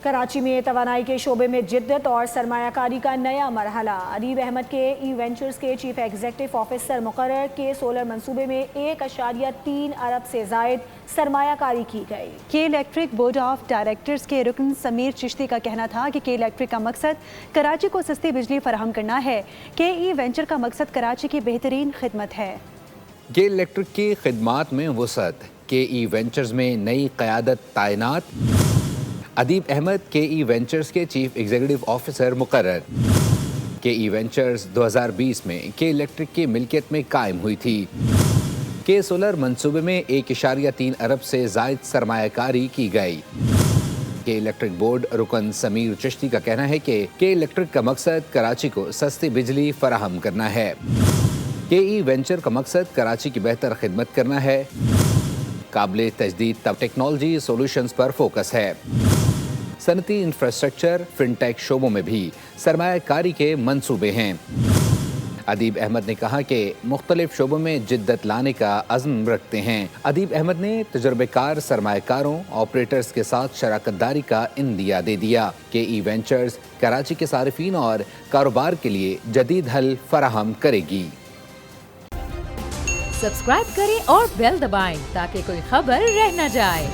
کراچی میں توانائی کے شعبے میں جدت اور سرمایہ کاری کا نیا مرحلہ۔ ادیب احمد کے ای وینچرز کے چیف ایگزیکٹو آفیسر مقرر کے سولر منصوبے میں 1.3 ارب سے زائد سرمایہ کاری کی گئی۔ کے الیکٹرک بورڈ آف ڈائریکٹرز کے رکن سمیر چشتی کا کہنا تھا کہ کے الیکٹرک کا مقصد کراچی کو سستی بجلی فراہم کرنا ہے۔ کے ای وینچر کا مقصد کراچی کی بہترین خدمت ہے۔ کے الیکٹرک کی خدمات میں وسعت، کے ای وینچرز میں نئی قیادت تعینات۔ ادیب احمد کے ای وینچرز کے چیف ایگزیکٹو آفیسر مقرر۔ کے ای وینچرز 2020 میں کے الیکٹرک کی ملکیت میں قائم ہوئی تھی۔ کے سولر منصوبے میں 1.3 ارب سے زائد سرمایہ کاری کی گئی۔ کے الیکٹرک بورڈ رکن سمیر چشتی کا کہنا ہے کہ کے الیکٹرک کا مقصد کراچی کو سستی بجلی فراہم کرنا ہے۔ کے ای وینچر کا مقصد کراچی کی بہتر خدمت کرنا ہے۔ قابل تجدید ٹیکنالوجی سولوشنز پر فوکس ہے۔ صنعتی انفراسٹرکچر، فن ٹیک شعبوں میں بھی سرمایہ کاری کے منصوبے ہیں۔ ادیب احمد نے کہا کہ مختلف شعبوں میں جدت لانے کا عزم رکھتے ہیں۔ ادیب احمد نے تجربہ کار سرمایہ کاروں، آپریٹرز کے ساتھ شراکت داری کا عندیہ دے دیا۔ کے ای وینچرز کراچی کے صارفین اور کاروبار کے لیے جدید حل فراہم کرے گی۔ سبسکرائب کریں اور بیل دبائیں تاکہ کوئی خبر رہ نہ جائے۔